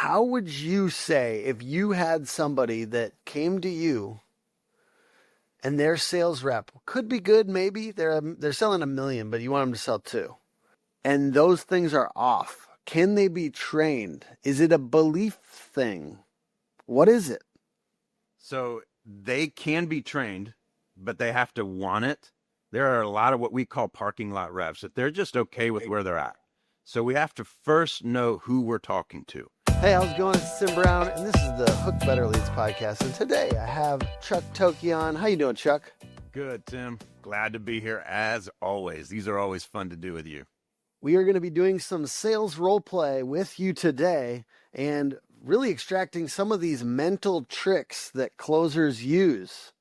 how would you say if you had somebody that came to you and their sales rep could be good, maybe they're selling 1 million, but you want them to sell 2, and those things are off. Can they be trained? Is it a belief thing? What is it? So they can be trained, but they have to want it. There are a lot of what we call parking lot reps that they're just okay with where they're at. So we have to first know who we're talking to. Hey, how's it going? It's Tim Brown, and this is the Hook Better Leads podcast. And today I have Chuck Thokey on. How you doing, Chuck? Good, Tim. Glad to be here as always. These are always fun to do with you. We are going to be doing some sales role play with you today and really extracting some of these mental tricks that closers use.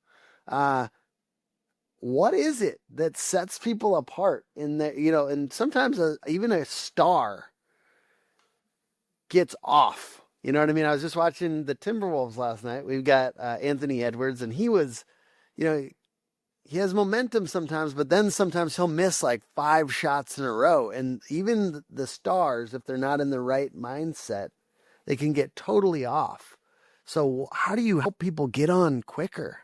What is it that sets people apart in that, and sometimes even a star gets off. You know what I mean? I was just watching the Timberwolves last night. We've got Anthony Edwards, and he was, he has momentum sometimes, but then sometimes he'll miss like 5 shots in a row. And even the stars, if they're not in the right mindset, they can get totally off. So how do you help people get on quicker?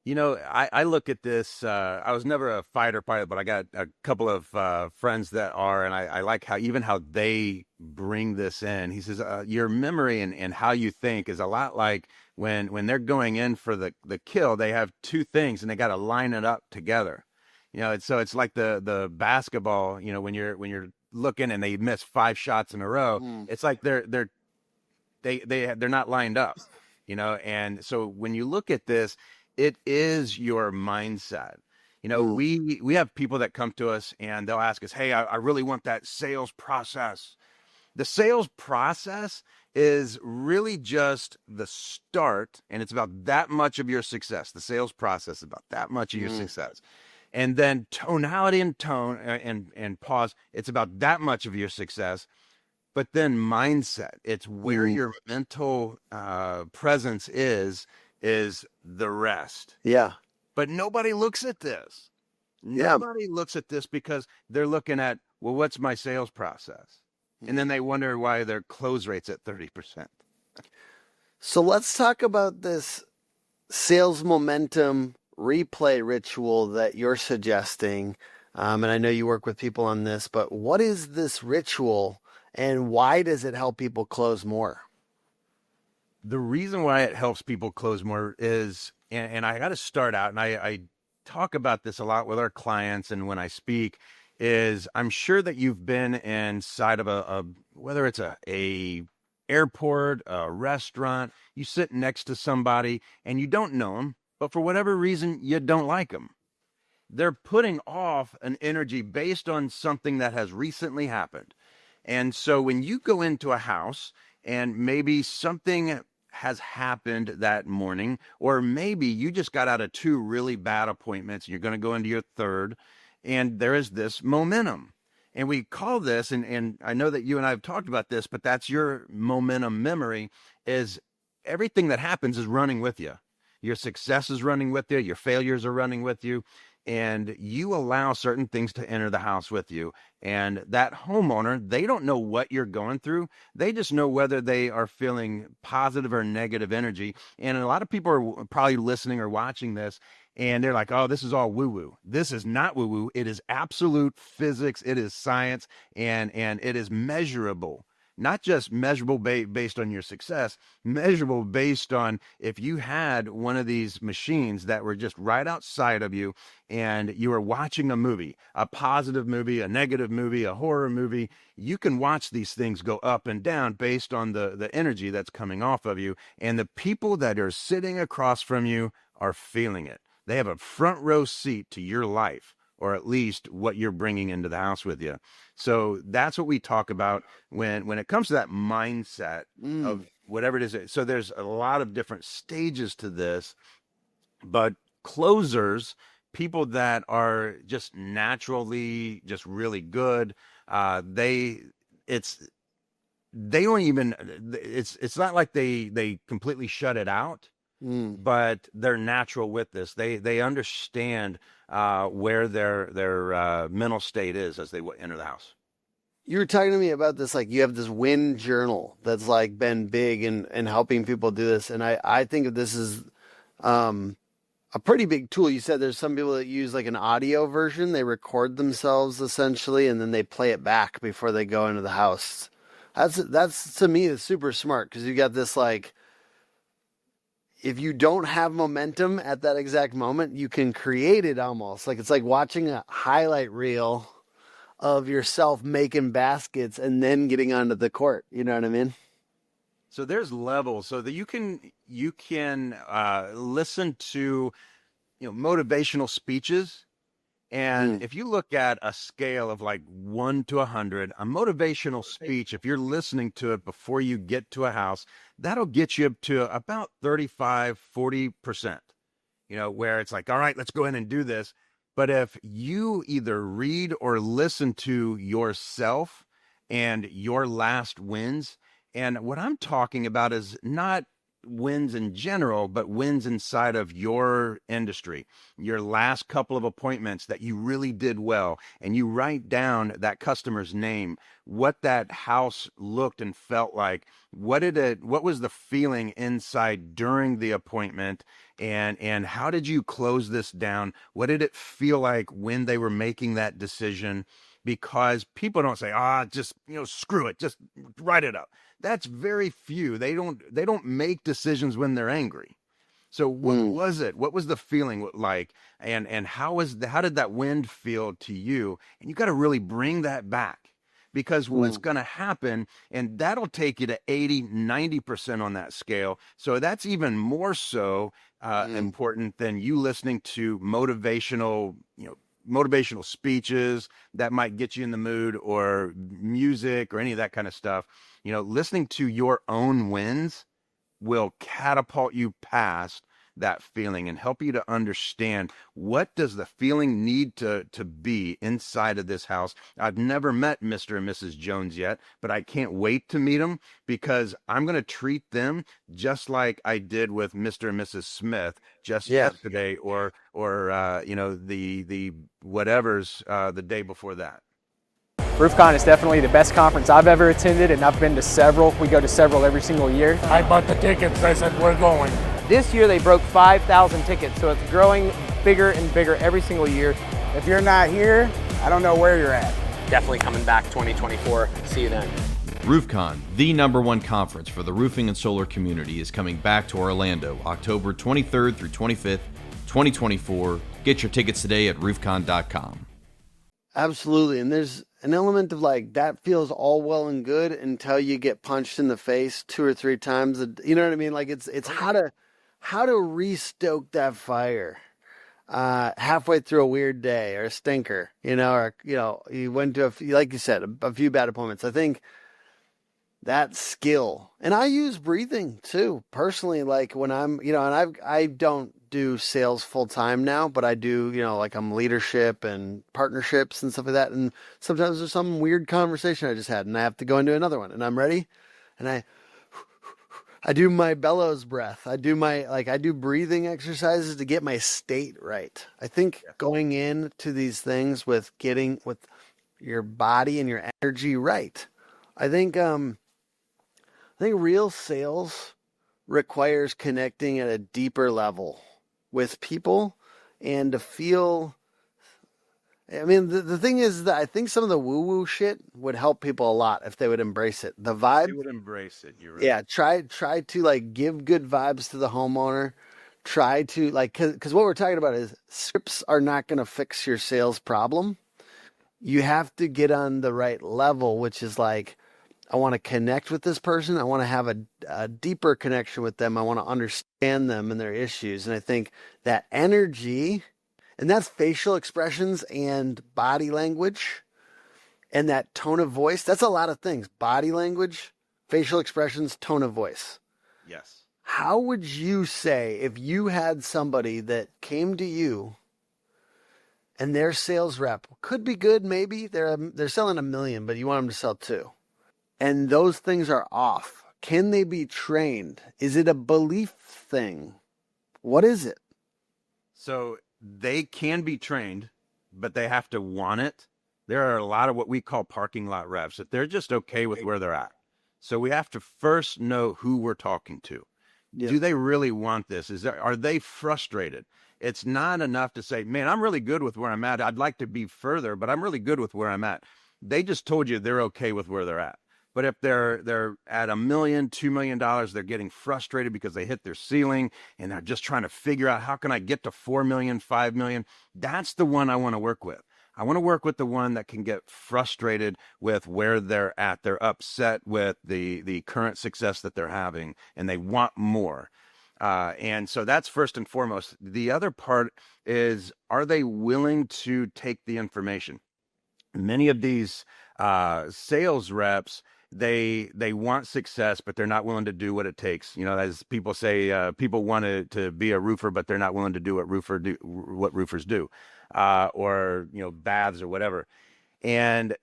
I look at this. I was never a fighter pilot, but I got a couple of friends that are, and I like how they bring this in. He says, your memory and how you think is a lot like when they're going in for the kill, they have 2 things and they got to line it up together. It's like the basketball, when you're looking and they miss 5 shots in a row, it's like they're not lined up, and so when you look at this, it is your mindset. We have people that come to us and they'll ask us, hey, I really want that sales process. The sales process is really just the start, and it's about that much of your success. The sales process is about that much of your success. And then tonality and tone and pause, it's about that much of your success. But then mindset, it's where your mental presence is the rest. Yeah. But nobody looks at this. Nobody looks at this because they're looking at, well, what's my sales process? And then they wonder why their close rate's at 30%. So let's talk about this sales momentum replay ritual that you're suggesting. And I know you work with people on this, but what is this ritual and why does it help people close more? The reason why it helps people close more is, and I got to start out, and I talk about this a lot with our clients and when I speak, is I'm sure that you've been inside of a whether it's a airport, a restaurant, you sit next to somebody and you don't know them, but for whatever reason, you don't like them. They're putting off an energy based on something that has recently happened. And so when you go into a house and maybe something has happened that morning, or maybe you just got out of 2 really bad appointments and you're going to go into your 3rd, and there is this momentum. And we call this, and I know that you and I have talked about this, but that's your momentum memory, is everything that happens is running with you. Your success is running with you, your failures are running with you, and you allow certain things to enter the house with you. And that homeowner, they don't know what you're going through. They just know whether they are feeling positive or negative energy. And a lot of people are probably listening or watching this, and they're like, oh, this is all woo-woo. This is not woo-woo. It is absolute physics. It is science, and it is measurable. Not just measurable based on your success, measurable based on if you had one of these machines that were just right outside of you and you were watching a movie, a positive movie, a negative movie, a horror movie, you can watch these things go up and down based on the energy that's coming off of you. And the people that are sitting across from you are feeling it. They have a front row seat to your life, or at least what you're bringing into the house with you. So that's what we talk about when it comes to that mindset of whatever it is. So there's a lot of different stages to this, but closers, people that are just naturally just really good, it's not like they completely shut it out. But they're natural with this. They understand where their mental state is as they enter the house. You were talking to me about this, like you have this win journal that's like been big in helping people do this. And I think of this as um, a pretty big tool. You said there's some people that use like an audio version. They record themselves essentially, and then they play it back before they go into the house. That's to me, it's super smart because you got this like, if you don't have momentum at that exact moment, you can create it almost like it's like watching a highlight reel of yourself making baskets and then getting onto the court. You know what I mean? So there's levels so that you can listen to motivational speeches. And Mm. if you look at a scale of like 1 to 100, a motivational speech, if you're listening to it before you get to a house, that'll get you up to about 35, 40%, where it's like, all right, let's go in and do this. But if you either read or listen to yourself and your last wins, and what I'm talking about is not wins in general, but wins inside of your industry, your last couple of appointments that you really did well, and you write down that customer's name, what that house looked and felt like, what was the feeling inside during the appointment, and how did you close this down? What did it feel like when they were making that decision? Because people don't say, just screw it, just write it up. That's very few. They don't make decisions when they're angry. So what Mm. was it? What was the feeling like? And how did that wind feel to you? And you got to really bring that back, because what's Mm. going to happen, and that'll take you to 80, 90% on that scale. So that's even more so Mm. important than you listening to motivational speeches that might get you in the mood, or music, or any of that kind of stuff. Listening to your own wins will catapult you past that feeling and help you to understand, what does the feeling need to be inside of this house. I've never met Mr. and Mrs. Jones yet, but I can't wait to meet them, because I'm going to treat them just like I did with Mr. and Mrs. Smith just Yeah. yesterday, or the whatever's the day before that. RoofCon is definitely the best conference I've ever attended, and I've been to several. We go to several every single year. I bought the tickets. I said, we're going. This year they broke 5,000 tickets, so it's growing bigger and bigger every single year. If you're not here, I don't know where you're at. Definitely coming back 2024. See you then. RoofCon, the #1 conference for the roofing and solar community, is coming back to Orlando October 23rd through 25th, 2024. Get your tickets today at roofcon.com. Absolutely. And there's an element of like, that feels all well and good until you get punched in the face 2 or 3 times. You know what I mean? Like it's how to re-stoke that fire halfway through a weird day or a stinker, or, you went to like you said, a few bad appointments. I think that skill, and I use breathing too, personally, like when I'm, and I don't do sales full time now, but I do, like I'm leadership and partnerships and stuff like that. And sometimes there's some weird conversation I just had and I have to go into another one, and I'm ready. And I do my bellows breath. I do breathing exercises to get my state right. I think going into these things with your body and your energy right. I think real sales requires connecting at a deeper level with people, and to feel, I mean, the thing is that I think some of the woo-woo shit would help people a lot if they would embrace it. The vibe. They would embrace it. You're right. Yeah. Try to like give good vibes to the homeowner. Try to like, cause what we're talking about is scripts are not going to fix your sales problem. You have to get on the right level, which is like, I want to connect with this person. I want to have a deeper connection with them. I want to understand them and their issues. And I think that energy, and that's facial expressions and body language, and that tone of voice. That's a lot of things. Body language, facial expressions, tone of voice. Yes. How would you say, if you had somebody that came to you and their sales rep could be good, maybe they're selling $1 million, but you want them to sell 2. And those things are off. Can they be trained? Is it a belief thing? What is it? So they can be trained, but they have to want it. there are a lot of what we call parking lot reps that they're just okay with where they're at. So we have to first know who we're talking to. Yeah. Do they really want this? Are they frustrated? It's not enough to say, man, I'm really good with where I'm at. I'd like to be further, but I'm really good with where I'm at. They just told you they're okay with where they're at. But if they're at $1 million, $2 million, they're getting frustrated because they hit their ceiling and they're just trying to figure out, how can I get to 4 million, 5 million? That's the one I want to work with. I want to work with the one that can get frustrated with where they're at. They're upset with the current success that they're having, and they want more. And so that's first and foremost. The other part is, are they willing to take the information? Many of these sales reps, they want success, but they're not willing to do what it takes. You know, as people say, people want to be a roofer, but they're not willing to do what roofers do, or, you know, baths or whatever. And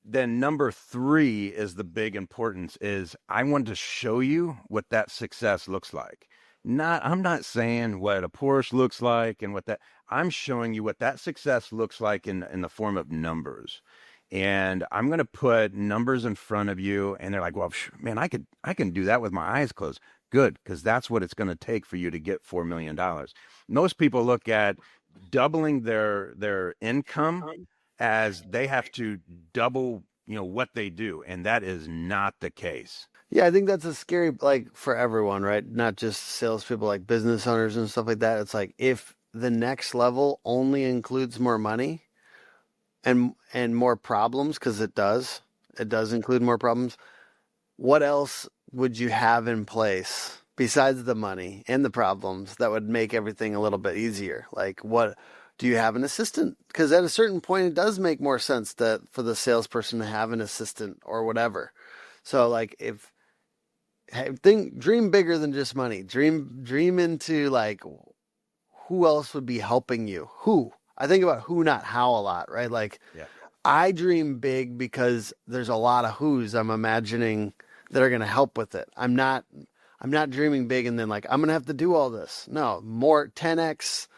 then number 3 is the big importance, is I want to show you what that success looks like. I'm not saying what a Porsche looks like and what that, I'm showing you what that success looks like in the form of numbers. And I'm going to put numbers in front of you, and they're like, well, man, I can do that with my eyes closed. Good, because that's what it's going to take for you to get $4 million. Most people look at doubling their income as they have to double, you know, what they do, and that is not the case. Yeah, I think that's a scary, like, for everyone, right? Not just salespeople, like business owners and stuff like that. It's like, if the next level only includes more money and more problems, because it does include more problems, what else would you have in place besides the money and the problems that would make everything a little bit easier? Like, what do you have an assistant? Because at a certain point, it does make more sense for the salesperson to have an assistant or whatever. So, like, dream bigger than just money. Dream into, like, who else would be helping you? Who? I think about who, not how, a lot, right? Like, yeah. I dream big because there's a lot of who's I'm imagining that are going to help with it. I'm not dreaming big and then, like, I'm going to have to do all this. No, more 10x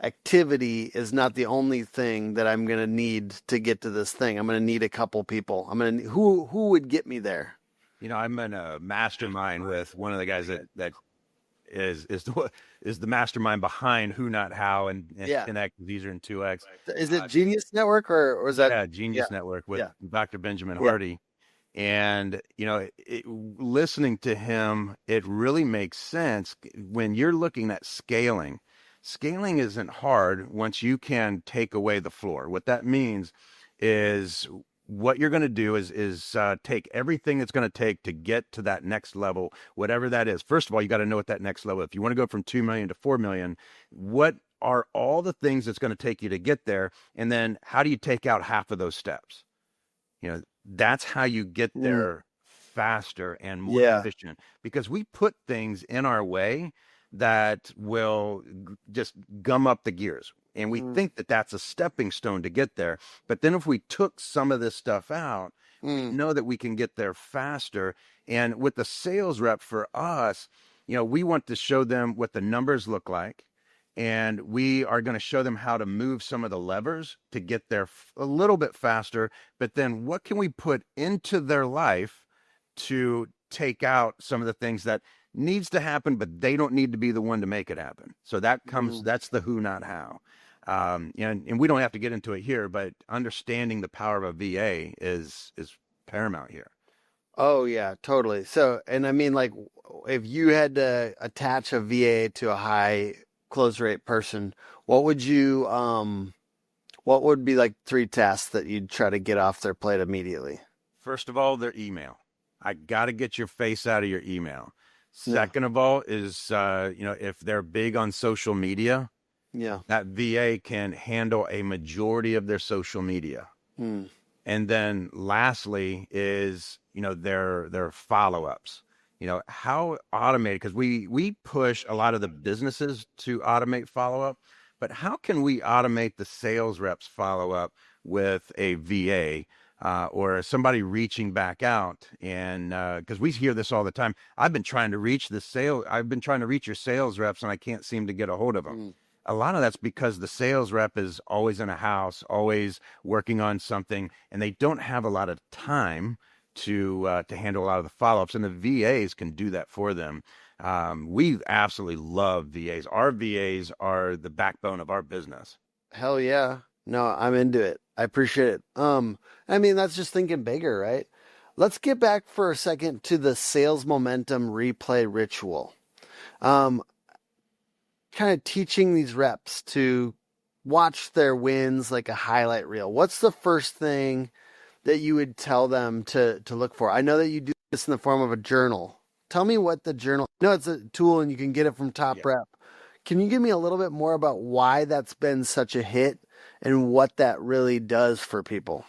activity is not the only thing that I'm going to need to get to this thing. I'm going to need a couple people. Who would get me there? You know, I'm in a mastermind with one of the guys that is the mastermind behind Who Not How and 10X, these are in 2X. Is it Genius Network or is that? Genius Network with Dr. Benjamin Hardy. And, you know, listening to him, it really makes sense when you're looking at scaling. Scaling isn't hard once you can take away the floor. What that means is, what you're going to do is take everything it's going to take to get to that next level, whatever that is. First of all, you got to know what that next level is. If you want to go from 2 million to 4 million, what are all the things that's going to take you to get there? And then how do you take out half of those steps? You know, that's how you get there faster and more efficient, because we put things in our way that will just gum up the gears. And we think that that's a stepping stone to get there. But then if we took some of this stuff out, we know that we can get there faster. And with the sales rep, for us, you know, we want to show them what the numbers look like. And we are going to show them how to move some of the levers to get there a little bit faster. But then what can we put into their life to take out some of the things that needs to happen, but they don't need to be the one to make it happen. So that comes, that's the who, not how. And we don't have to get into it here, but understanding the power of a VA is paramount here. Oh yeah, totally. So, and I mean, like, if you had to attach a VA to a high close rate person, what would be like 3 tasks that you'd try to get off their plate immediately? First of all, their email. I got to get your face out of your email. Second of all is, if they're big on social media, that VA can handle a majority of their social media. And then lastly is, their follow-ups. How automated, because we push a lot of the businesses to automate follow-up, but how can we automate the sales reps follow-up with a VA? Or somebody reaching back out, and because we hear this all the time. I've been trying to reach your sales reps, and I can't seem to get a hold of them. A lot of that's because the sales rep is always in a house, always working on something, and they don't have a lot of time to handle a lot of the follow-ups, and the VAs can do that for them. We absolutely love VAs. Our VAs are the backbone of our business. Hell yeah. No, I'm into it. I appreciate it. I mean, that's just thinking bigger, right? Let's get back for a second to the sales momentum replay ritual. Kind of teaching these reps to watch their wins like a highlight reel. What's the first thing that you would tell them to look for? I know that you do this in the form of a journal. Tell me what the journal, no, it's a tool and you can get it from Top Rep. Can you give me a little bit more about why that's been such a hit and what that really does for people?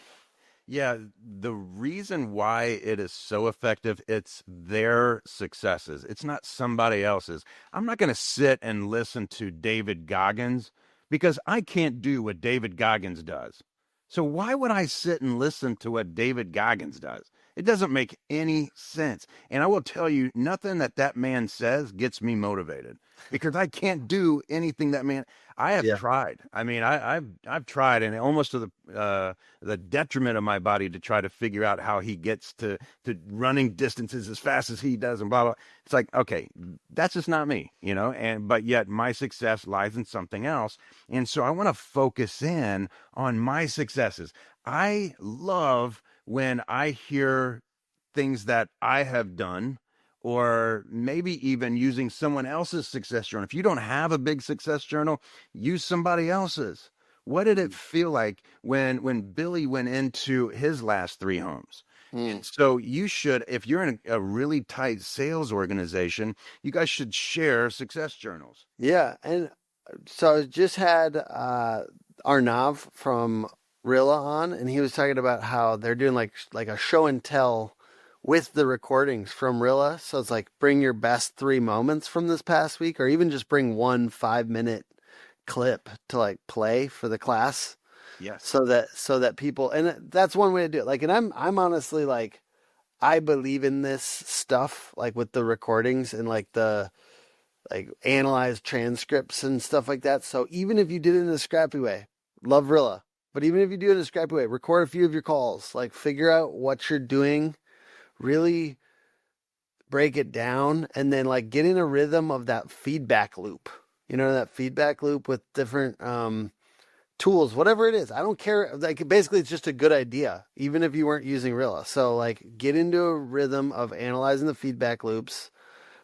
Yeah, the reason why it is so effective, it's their successes. It's not somebody else's. I'm not going to sit and listen to David Goggins because I can't do what David Goggins does. So why would I sit and listen to what David Goggins does? It doesn't make any sense. And I will tell you, nothing that man says gets me motivated because I can't do anything that man. I have tried. I mean, I've tried, and almost to the detriment of my body to try to figure out how he gets to running distances as fast as he does, and blah blah. It's like, okay, that's just not me, you know. But yet my success lies in something else, and so I want to focus in on my successes. I love when I hear things that I have done, or maybe even using someone else's success journal. If you don't have a big success journal, use somebody else's. What did it feel like when Billy went into his last 3 homes? And so you should, if you're in a really tight sales organization, you guys should share success journals. Yeah. And so I just had Arnav from Rilla on, and he was talking about how they're doing like a show and tell with the recordings from Rilla. So it's like, bring your best 3 moments from this past week, or even just bring 1 5-minute clip to like play for the class. Yes. So that people, and that's one way to do it. Like, and I'm honestly like, I believe in this stuff, like with the recordings and like the analyze transcripts and stuff like that. So even if you did it in a scrappy way, love Rilla. But even if you do it in a scrappy way, record a few of your calls, like figure out what you're doing, really break it down, and then like get in a rhythm of that feedback loop. You know, that feedback loop with different tools, whatever it is. I don't care. Like basically it's just a good idea, even if you weren't using Rilla. So like get into a rhythm of analyzing the feedback loops,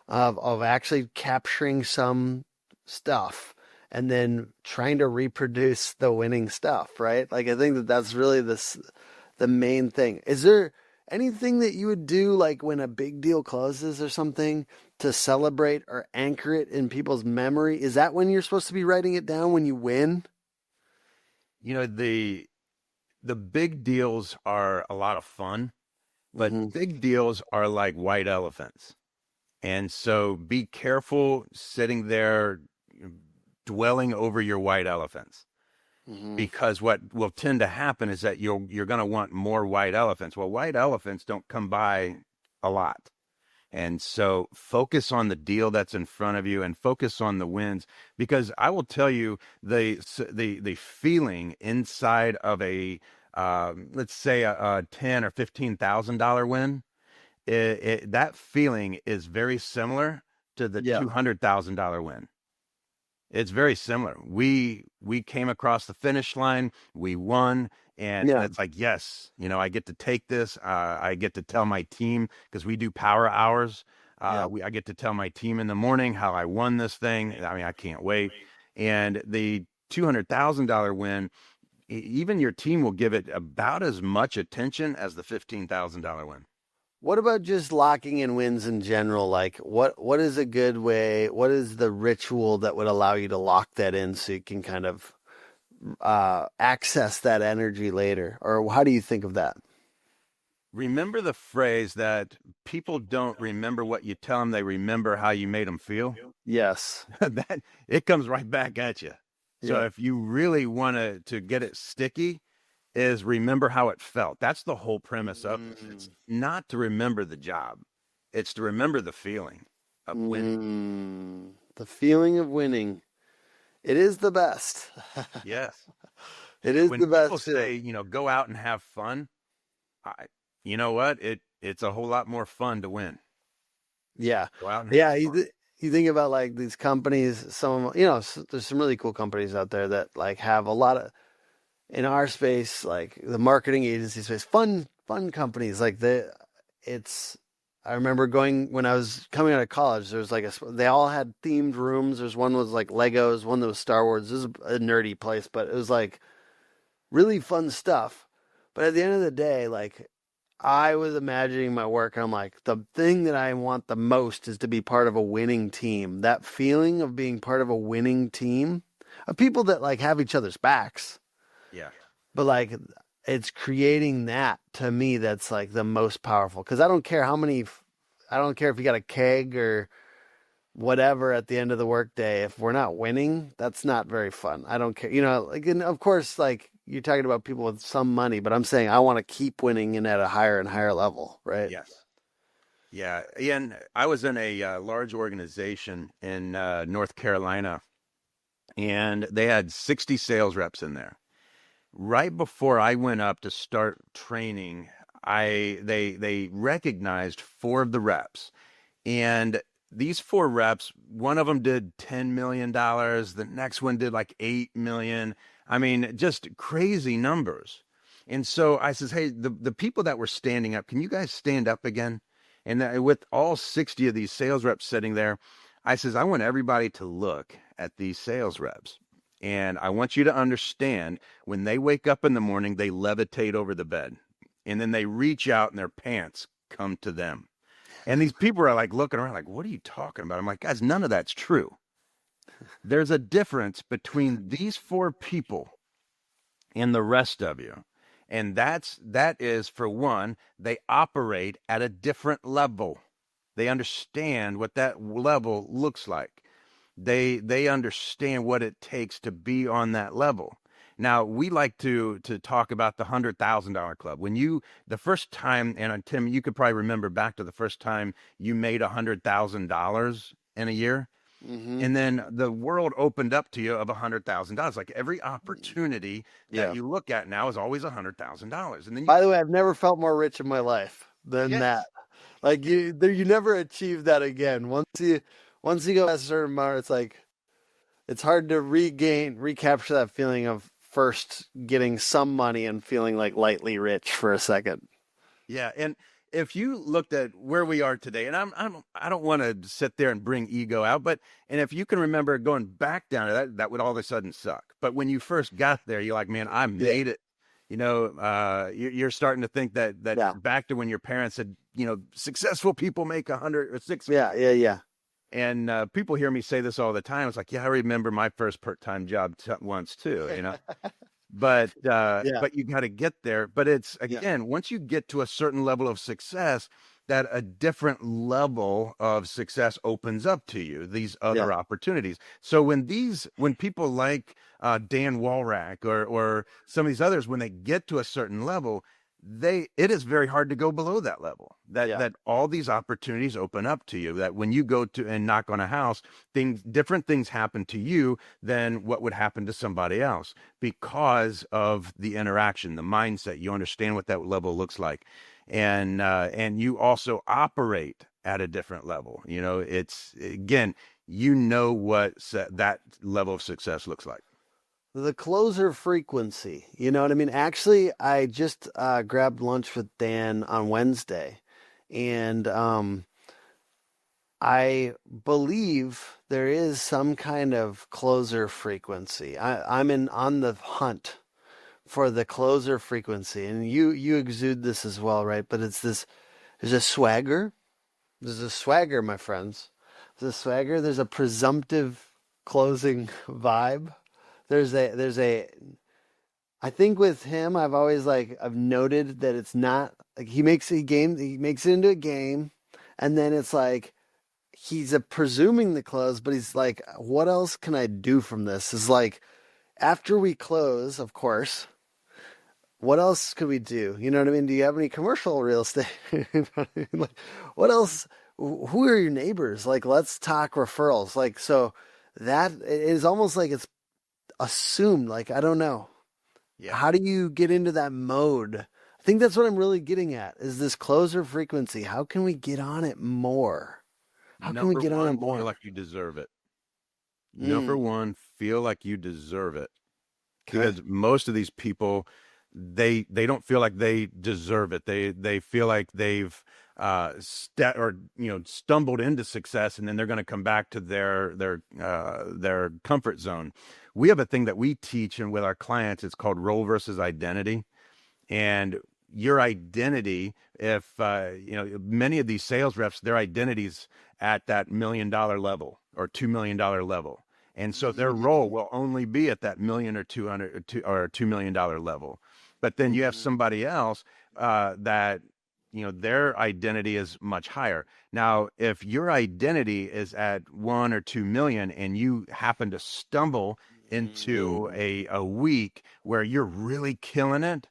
of actually capturing some stuff, and then trying to reproduce the winning stuff, right? Like, I think that that's really the main thing. Is there anything that you would do, like when a big deal closes or something, to celebrate or anchor it in people's memory? Is that when you're supposed to be writing it down, when you win? You know, the big deals are a lot of fun, but big deals are like white elephants. And so be careful sitting there dwelling over your white elephants, because what will tend to happen is that you're going to want more white elephants. Well, white elephants don't come by a lot. And so focus on the deal that's in front of you and focus on the wins, because I will tell you the feeling inside of a let's say a $10,000 or $15,000 win, that feeling is very similar to the $200,000 win. It's very similar. We came across the finish line, we won, and it's like, yes, you know, I get to take this. I get to tell my team, because we do power hours. I get to tell my team in the morning how I won this thing. I mean, I can't wait. And the $200,000 win, even your team will give it about as much attention as the $15,000 win. What about just locking in wins in general? Like what is a good way? What is the ritual that would allow you to lock that in so you can kind of access that energy later? Or how do you think of that? Remember the phrase that people don't remember what you tell them, they remember how you made them feel? Yes. That it comes right back at you. So if you really want to get it sticky, is remember how it felt. That's the whole premise of this. It's not to remember the job. It's to remember the feeling of winning. The feeling of winning. It is the best. Yes. It is When the people best. say, go out and have fun, you know what? It's a whole lot more fun to win. Yeah. Go out and Yeah. have fun. You think about like these companies, there's some really cool companies out there that like have a lot of, in our space, like the marketing agency space, fun companies like I remember going when I was coming out of college, there was like they all had themed rooms. There's one was like Legos, one that was Star Wars. This is a nerdy place, but it was like really fun stuff. But at the end of the day, like I was imagining my work and I'm like, the thing that I want the most is to be part of a winning team. That feeling of being part of a winning team of people that like have each other's backs. Yeah. But like it's creating that to me that's like the most powerful. Cause I don't care if you got a keg or whatever at the end of the workday. If we're not winning, that's not very fun. I don't care. And of course, like you're talking about people with some money, but I'm saying I want to keep winning and at a higher and higher level, right? Yes. Yeah. And I was in a large organization in North Carolina, and they had 60 sales reps in there. Right before I went up to start training, they recognized 4 of the reps. And these 4 reps, one of them did $10 million. The next one did like 8 million. I mean, just crazy numbers. And so I says, hey, the people that were standing up, can you guys stand up again? And with all 60 of these sales reps sitting there, I says, I want everybody to look at these sales reps. And I want you to understand when they wake up in the morning, they levitate over the bed. And then they reach out and their pants come to them. And these people are like looking around like, what are you talking about? I'm like, guys, none of that's true. There's a difference between these 4 people and the rest of you. And that is, for one, they operate at a different level. They understand what that level looks like. They understand what it takes to be on that level. Now, we like to talk about the $100,000 club. The first time, and Tim, you could probably remember back to the first time you made $100,000 in a year. Mm-hmm. And then the world opened up to you of $100,000. Like every opportunity that you look at now is always $100,000. And then, by the way, I've never felt more rich in my life than that. Like you never achieve that again. Once you go past a certain amount, it's like it's hard to recapture that feeling of first getting some money and feeling like lightly rich for a second. Yeah, and if you looked at where we are today, and I don't want to sit there and bring ego out, and if you can remember going back down to that would all of a sudden suck. But when you first got there, you're like, man, I made it. You're starting to think that back to when your parents said, successful people make 100 or 6. Yeah. And people hear me say this all the time. It's like, I remember my first part-time job once too, But you got to get there. But it's again, once you get to a certain level of success, that a different level of success opens up to you, these other opportunities. So when people like Dan Walrack or some of these others, when they get to a certain level, it is very hard to go below that level. That all these opportunities open up to you. That when you go to and knock on a house, different things happen to you than what would happen to somebody else because of the interaction, the mindset. You understand what that level looks like, and you also operate at a different level. It's again, what that level of success looks like. The closer frequency, you know what I mean? Actually, I just grabbed lunch with Dan on Wednesday, and I believe there is some kind of closer frequency. I'm on the hunt for the closer frequency, and you exude this as well, right? But there's a swagger. There's a swagger, my friends. There's a swagger. There's a presumptive closing vibe. There's a I think with him, I've noted that it's not like he makes it into a game, and then it's like he's presuming the close, but he's like, what else can I do from this? Is like after we close, of course, what else could we do? You know what I mean? Do you have any commercial real estate? Like, what else? Who are your neighbors? Like, let's talk referrals. Like, so that is almost like it's assumed. Like, I don't know. Yeah. How do you get into that mode? I think that's what I'm really getting at, is this closer frequency. How can we get on it more? How can we Number get on it one, more? feel like you deserve it. Number one, feel like you deserve it. Okay. Because most of these people, they don't feel like they deserve it. They feel like they've stumbled into success, and then they're going to come back to their comfort zone. We have a thing that we teach and with our clients. It's called role versus identity, and your identity. If many of these sales reps, their identity's at that $1 million level or $2 million level. And so their role will only be at that $1 million or $2 million level. But then you have somebody else that, their identity is much higher. Now, if your identity is at 1 or 2 million and you happen to stumble into a week where you're really killing it,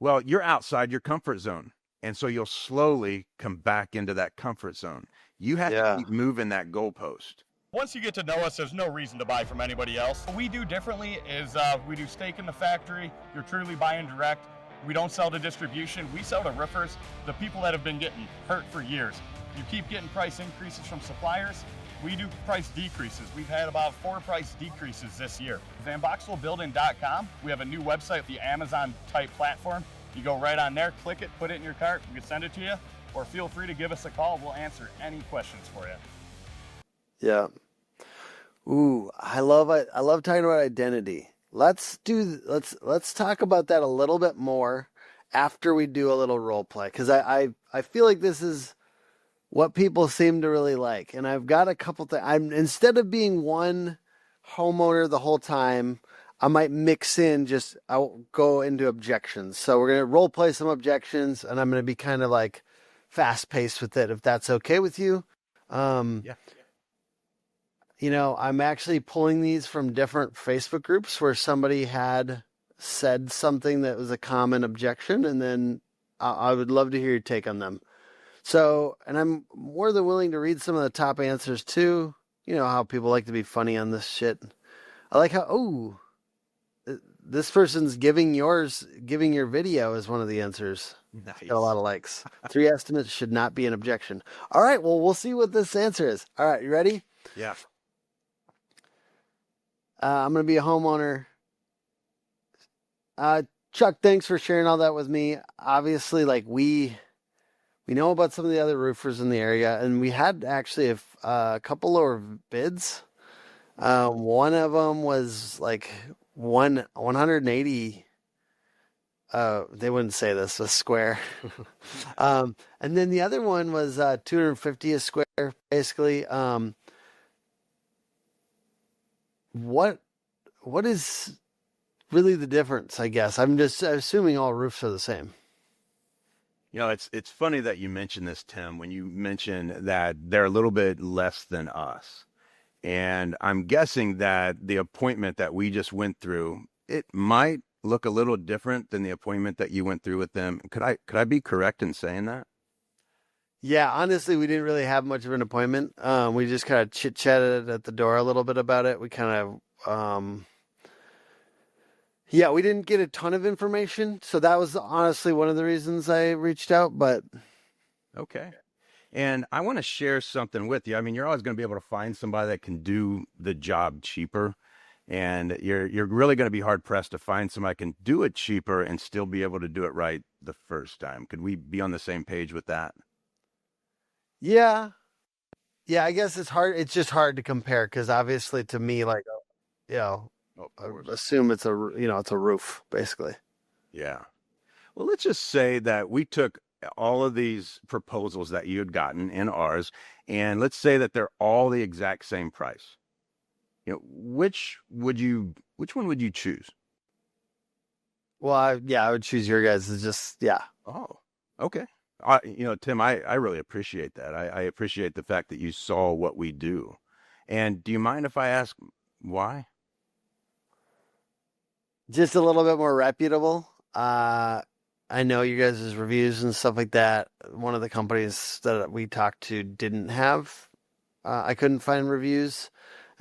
well, you're outside your comfort zone. And so you'll slowly come back into that comfort zone. You have to keep moving that goalpost. Once you get to know us, there's no reason to buy from anybody else. What we do differently is we do stake in the factory. You're truly buying direct. We don't sell to distribution. We sell to roofers, the people that have been getting hurt for years. You keep getting price increases from suppliers. We do price decreases. We've had about 4 price decreases this year. VanBoxwellBuilding.com. We have a new website, the Amazon type platform. You go right on there, click it, put it in your cart. We can send it to you, or feel free to give us a call. We'll answer any questions for you. Yeah. Ooh, I love it. I love talking about identity. Let's talk about that a little bit more after we do a little role play, because I feel like this is what people seem to really like. And I've got a couple things. Instead of being one homeowner the whole time, I might mix in I'll go into objections. So we're going to role play some objections, and I'm going to be kind of like fast paced with it, if that's okay with you. Yeah. I'm actually pulling these from different Facebook groups where somebody had said something that was a common objection, and then I would love to hear your take on them. So, and I'm more than willing to read some of the top answers too. You know how people like to be funny on this shit. I like how, this person's giving your video as one of the answers. Nice. Got a lot of likes. 3 estimates should not be an objection. All right, well, we'll see what this answer is. All right, you ready? Yeah. I'm going to be a homeowner. Chuck, thanks for sharing all that with me. Obviously, like we know about some of the other roofers in the area, and we had actually a couple lower bids. One of them was like 180. They wouldn't say this, a square. And then the other one was 250 a square, basically. What is really the difference, I guess? I'm just assuming all roofs are the same. It's funny that you mentioned this, Tim, when you mentioned that they're a little bit less than us. And I'm guessing that the appointment that we just went through, it might look a little different than the appointment that you went through with them. Could I be correct in saying that? Yeah, honestly, we didn't really have much of an appointment. We just kind of chit-chatted at the door a little bit about it. We kind of, we didn't get a ton of information. So that was honestly one of the reasons I reached out, but. Okay. And I want to share something with you. I mean, you're always going to be able to find somebody that can do the job cheaper. And you're really going to be hard pressed to find somebody that can do it cheaper and still be able to do it right the first time. Could we be on the same page with that? Yeah. Yeah, I guess it's hard. It's just hard to compare because obviously to me, like, I assume it's a roof basically. Yeah. Well, let's just say that we took all of these proposals that you had gotten in ours, and let's say that they're all the exact same price. Which one would you choose? Well, I would choose your guys. It's just, yeah. Oh, okay. Tim, I really appreciate that. I appreciate the fact that you saw what we do. And do you mind if I ask why? Just a little bit more reputable. I know you guys' reviews and stuff like that. One of the companies that we talked to didn't have, I couldn't find reviews.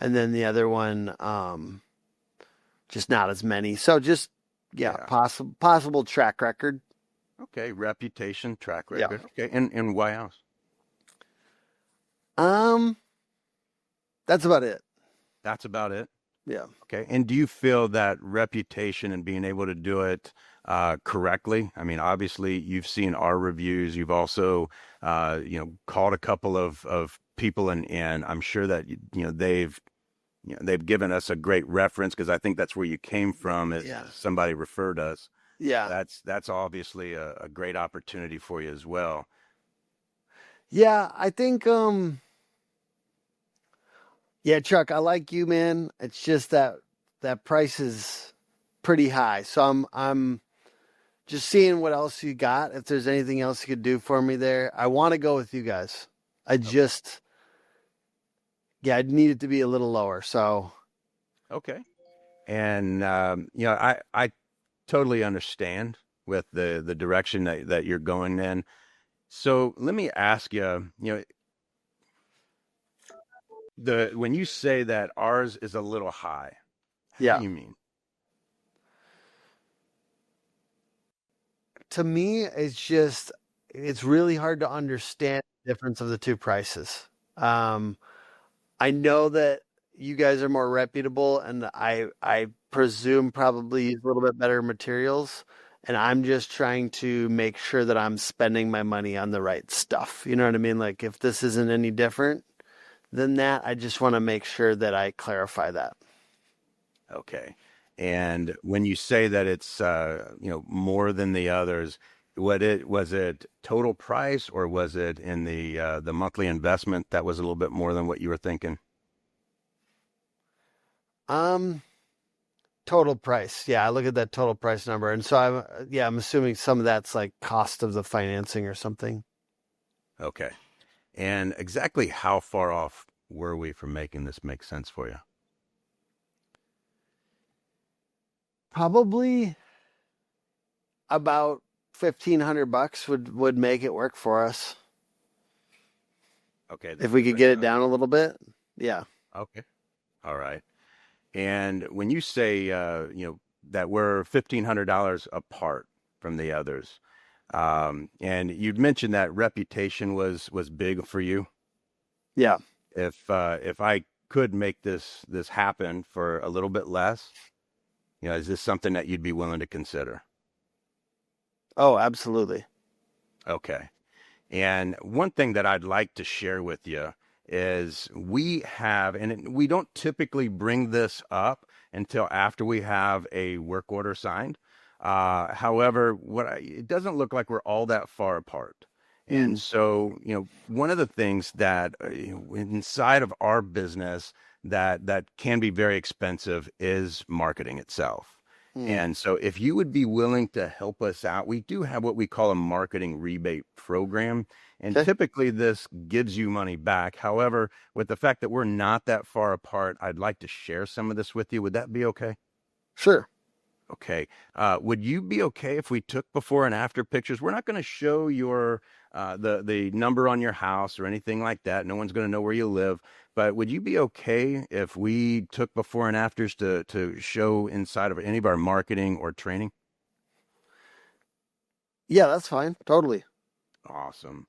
And then the other one, just not as many. So just possible track record. Okay, reputation, track Yeah. record. Okay, and why else? That's about it. That's about it. Yeah. Okay, and do you feel that reputation and being able to do it correctly? I mean, obviously, you've seen our reviews. You've also, called a couple of people, and I'm sure that they've given us a great reference, because I think that's where you came from. Somebody referred us. Yeah. That's obviously a great opportunity for you as well. Yeah, I think yeah, Chuck, I like you, man. It's just that price is pretty high. So I'm just seeing what else you got. If there's anything else you could do for me there, I want to go with you guys. I need it to be a little lower. So okay, and I totally understand with the direction that you're going in. So let me ask you, when you say that ours is a little high, what do you mean? To me, it's really hard to understand the difference of the two prices. I know that you guys are more reputable, and I presume probably use a little bit better materials. And I'm just trying to make sure that I'm spending my money on the right stuff. You know what I mean? Like, if this isn't any different than that, I just want to make sure that I clarify that. Okay. And when you say that it's more than the others, was it total price, or was it in the monthly investment that was a little bit more than what you were thinking? Total price. Yeah, I look at that total price number, and so I'm assuming some of that's like cost of the financing or something. Okay. And exactly how far off were we from making this make sense for you? Probably about $1,500 would make it work for us. Okay. If we could get it down a little bit. Yeah. Okay. All right. And when you say, that we're $1,500 apart from the others, and you'd mentioned that reputation was big for you. Yeah. If I could make this happen for a little bit less, is this something that you'd be willing to consider? Oh, absolutely. Okay. And one thing that I'd like to share with you is we have, and we don't typically bring this up until after we have a work order signed. However, it doesn't look like we're all that far apart. And so, one of the things that inside of our business that can be very expensive is marketing itself. And so if you would be willing to help us out, we do have what we call a marketing rebate program. And typically this gives you money back. However, with the fact that we're not that far apart, I'd like to share some of this with you. Would that be okay? Sure. Okay. Would you be okay if we took before and after pictures? We're not going to show your the number on your house or anything like that. No one's going to know where you live. But would you be okay if we took before and afters to show inside of any of our marketing or training? Yeah, that's fine. Totally. Awesome.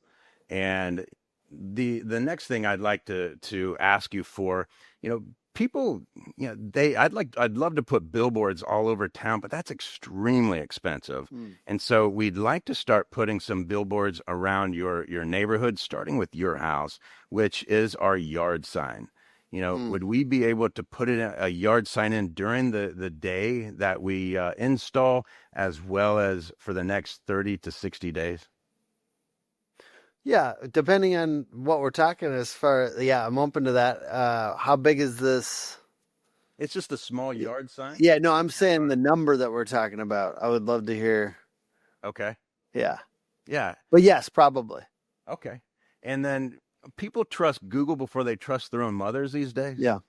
And the next thing I'd like to ask you for, people, I'd love to put billboards all over town, but that's extremely expensive. And so we'd like to start putting some billboards around your neighborhood, starting with your house, which is our yard sign. Would we be able to put a yard sign in during the day that we install, as well as for the next 30 to 60 days? Yeah, depending on what we're talking I'm open to that. How big is this? It's just a small yard sign? Yeah, no, I'm saying the number that we're talking about. I would love to hear. Okay. Yeah. Yeah. But yes, probably. Okay. And then people trust Google before they trust their own mothers these days? Yeah.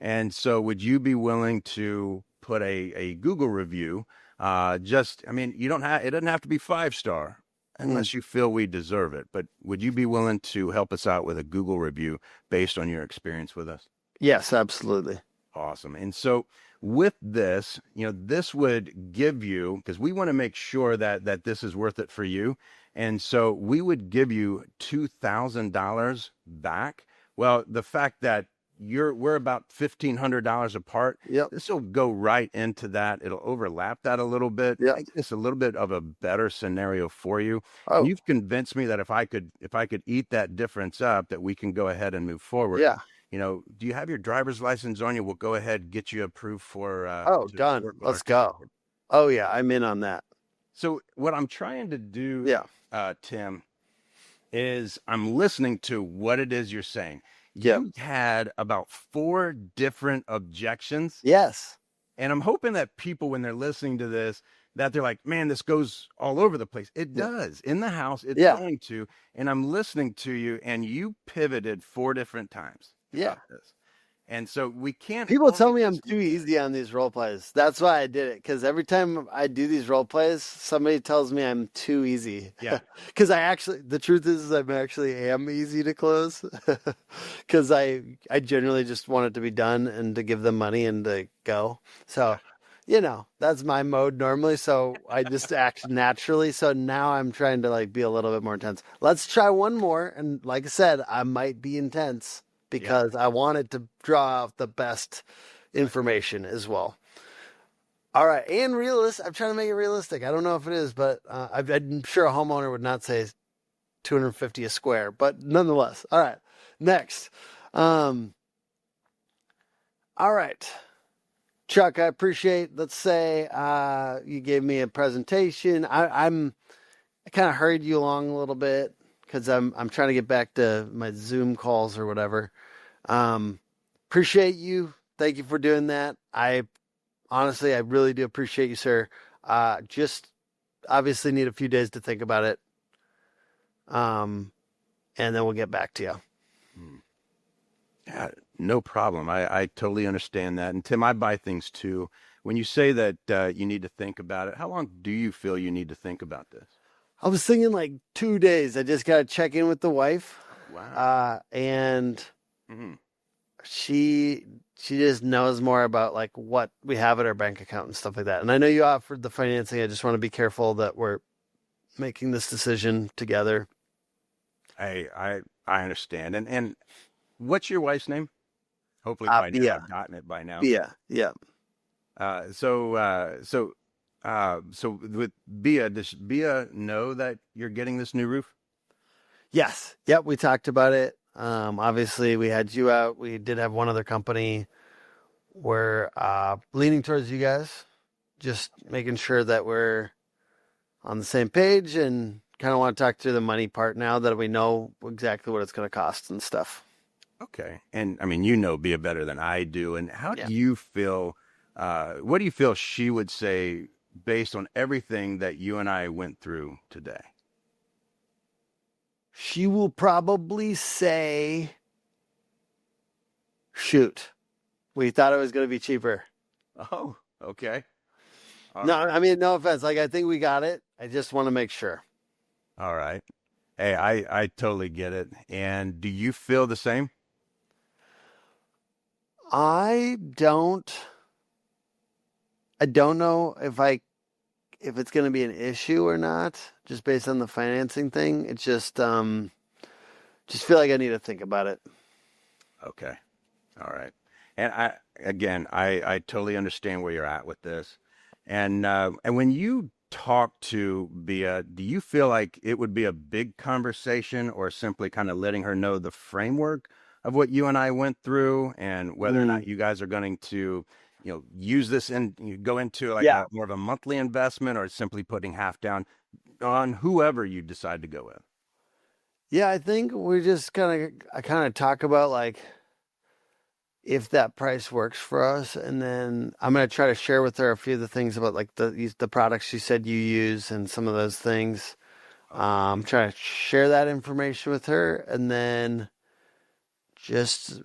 And so would you be willing to put a Google review? It doesn't have to be 5-star. Unless you feel we deserve it. But would you be willing to help us out with a Google review based on your experience with us? Yes, absolutely. Awesome. And so with this, this would give you, because we want to make sure that this is worth it for you. And so we would give you $2,000 back. Well, the fact that we're about $1,500 apart. Yep. This will go right into that. It'll overlap that a little bit. Yep. Make this a little bit of a better scenario for you. Oh. And you've convinced me that if I could eat that difference up, that we can go ahead and move forward. Yeah. Do you have your driver's license on you? We'll go ahead, get you approved for. Done. Let's go. Oh yeah, I'm in on that. So what I'm trying to do, Tim, is I'm listening to what it is you're saying. Yeah. You had about 4 different objections. Yes. And I'm hoping that people, when they're listening to this, that they're like, man, this goes all over the place. It does. In the house, it's going to. And I'm listening to you, and you pivoted 4 different times. Yeah. This. And so we can't. People tell me I'm too easy on these role plays. That's why I did it. Because every time I do these role plays, somebody tells me I'm too easy. Yeah. Because the truth is I'm actually am easy to close. Because I generally just want it to be done and to give them money and to go. So, that's my mode normally. So I just act naturally. So now I'm trying to be a little bit more intense. Let's try one more. And like I said, I might be intense. Because I wanted to draw out the best information as well. All right. And realistic. I'm trying to make it realistic. I don't know if it is, but I'm sure a homeowner would not say $250 a square, but nonetheless. All right. Next. All right. Chuck, I appreciate, let's say, you gave me a presentation. I kind of hurried you along a little bit. Because I'm trying to get back to my Zoom calls or whatever. Appreciate you. Thank you for doing that. I really do appreciate you, sir. Just obviously need a few days to think about it. And then we'll get back to you. Yeah, no problem. I totally understand that. And Tim, I buy things too. When you say that you need to think about it, how long do you feel you need to think about this? I was thinking 2 days. I just got to check in with the wife. Wow. And she just knows more about what we have at our bank account and stuff like that. And I know you offered the financing. I just want to be careful that we're making this decision together. I understand. And what's your wife's name? Hopefully by now I've gotten it by now. Yeah. So with Bia, does Bia know that you're getting this new roof? Yes. Yep. We talked about it. Obviously we had you out. We did have one other company. We're leaning towards you guys, just making sure that we're on the same page and kind of want to talk through the money part now that we know exactly what it's going to cost and stuff. Okay. And I mean, Bia better than I do. And how do you feel, what do you feel she would say based on everything that you and I went through today? She will probably say, shoot, we thought it was going to be cheaper. Oh, okay. No, I mean, no offense. I think we got it. I just want to make sure. All right. Hey, I totally get it. And do you feel the same? I don't know if it's going to be an issue or not, just based on the financing thing. It's just feel like I need to think about it. Okay. All right. And I totally understand where you're at with this. And when you talk to Bia, do you feel like it would be a big conversation or simply kind of letting her know the framework of what you and I went through and whether or not you guys are going to, use this and go into more of a monthly investment or simply putting half down on whoever you decide to go with? Yeah, I think we just kind of talk about if that price works for us, and then I'm going to try to share with her a few of the things about the products she said you use and some of those things. Trying to share that information with her, and then just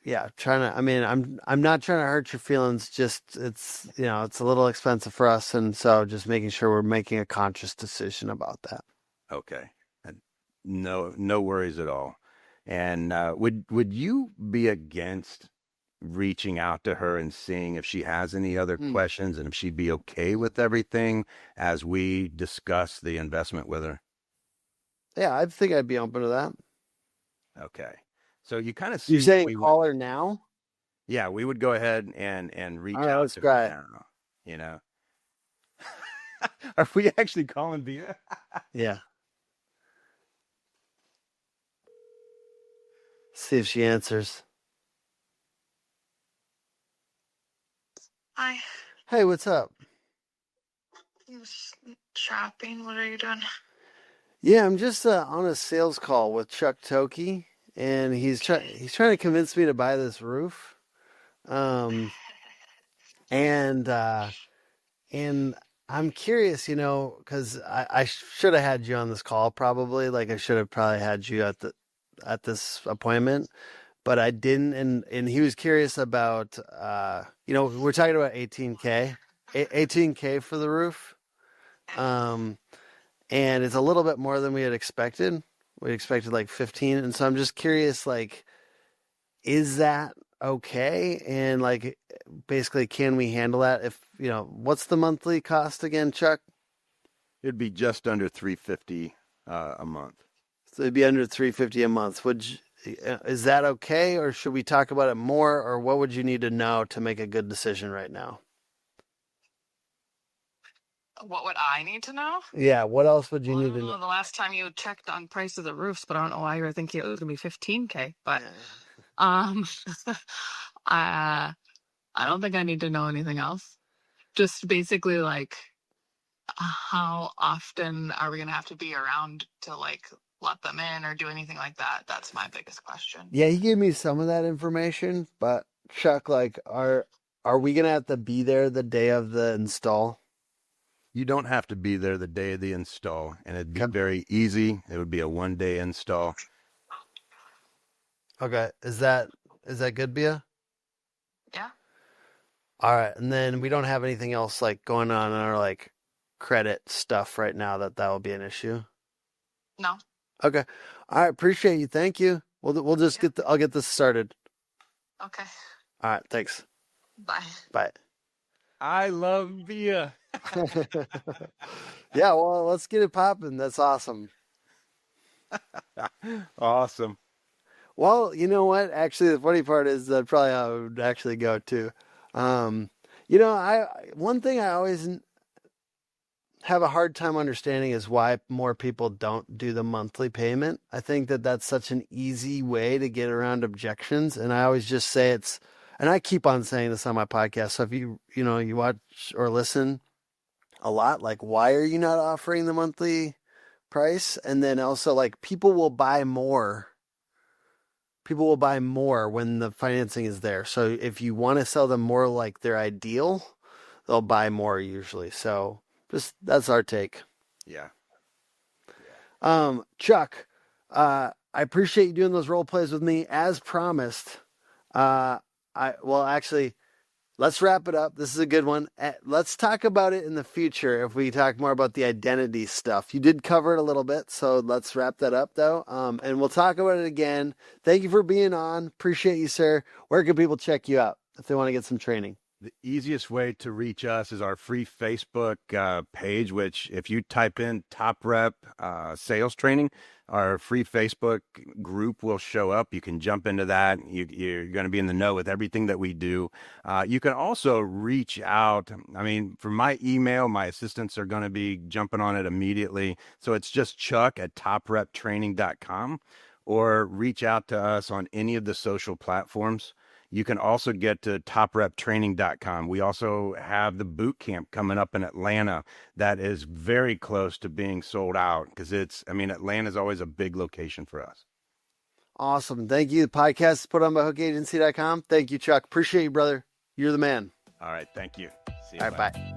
I'm not trying to hurt your feelings. Just it's a little expensive for us, and so just making sure we're making a conscious decision about that. Okay, no worries at all. And would you be against reaching out to her and seeing if she has any other questions and if she'd be okay with everything as we discuss the investment with her. Yeah, I think I'd be open to that. Okay. So you kind of see You're saying call her now? Yeah, we would go ahead and reach All right, out let's to try it. her, you know. Are we actually calling via? Yeah. See if she answers. Hi. Hey, what's up? Just shopping. What are you doing? Yeah, I'm just on a sales call with Chuck Thokey, and he's trying to convince me to buy this roof. And I'm curious, because I should have had you on this call probably. Like I should have probably had you at this appointment, but I didn't. And he was curious about, we're talking about 18K for the roof. And it's a little bit more than we had expected. We expected like 15. And so I'm just curious, like, is that okay? And like, basically, can we handle that? If, what's the monthly cost again, Chuck? It'd be just under $350 a month. So it'd be under $350 a month. Is that okay? Or should we talk about it more? Or what would you need to know to make a good decision right now? What would I need to know? Yeah, what else would you need to know? The last time you checked on price of the roofs, but I don't know why you were thinking it was going to be 15K. But I don't think I need to know anything else. Just basically like, how often are we going to have to be around to like let them in or do anything like that? That's my biggest question. Yeah, he gave me some of that information, but Chuck, like, are we going to have to be there the day of the install? You don't have to be there the day of the install, and it'd be very easy. It would be a one-day install. Okay. Is that good, Bia? Yeah. All right. And then we don't have anything else like going on in our like credit stuff right now that will be an issue. No. Okay. All right. Appreciate you. Thank you. We'll just I'll get this started. Okay. All right. Thanks. Bye. Bye. I love Bia. Yeah. Well, let's get it popping. That's awesome. Awesome. Well, you know what? Actually, the funny part is that probably I would actually go too. One thing I always have a hard time understanding is why more people don't do the monthly payment. I think that that's such an easy way to get around objections, and I always just say and I keep on saying this on my podcast. So if you watch or listen a lot, like, why are you not offering the monthly price? And then also, like, people will buy more when the financing is there. So if you want to sell them more like their ideal, they'll buy more usually. So just that's our take. Yeah. Chuck, I appreciate you doing those role plays with me as promised. Actually, let's wrap it up. This is a good one. Let's talk about it in the future if we talk more about the identity stuff. You did cover it a little bit, so let's wrap that up, though. And we'll talk about it again. Thank you for being on. Appreciate you, sir. Where can people check you out if they want to get some training? The easiest way to reach us is our free Facebook page, which if you type in Top Rep Sales Training, our free Facebook group will show up. You can jump into that. You're going to be in the know with everything that we do. You can also reach out. I mean, for my email, my assistants are going to be jumping on it immediately. So it's just chuck@topreptraining.com, or reach out to us on any of the social platforms. You can also get to topreptraining.com. We also have the boot camp coming up in Atlanta that is very close to being sold out because Atlanta is always a big location for us. Awesome. Thank you. The podcast is put on by hookagency.com. Thank you, Chuck. Appreciate you, brother. You're the man. All right. Thank you. See you. All right. Bye.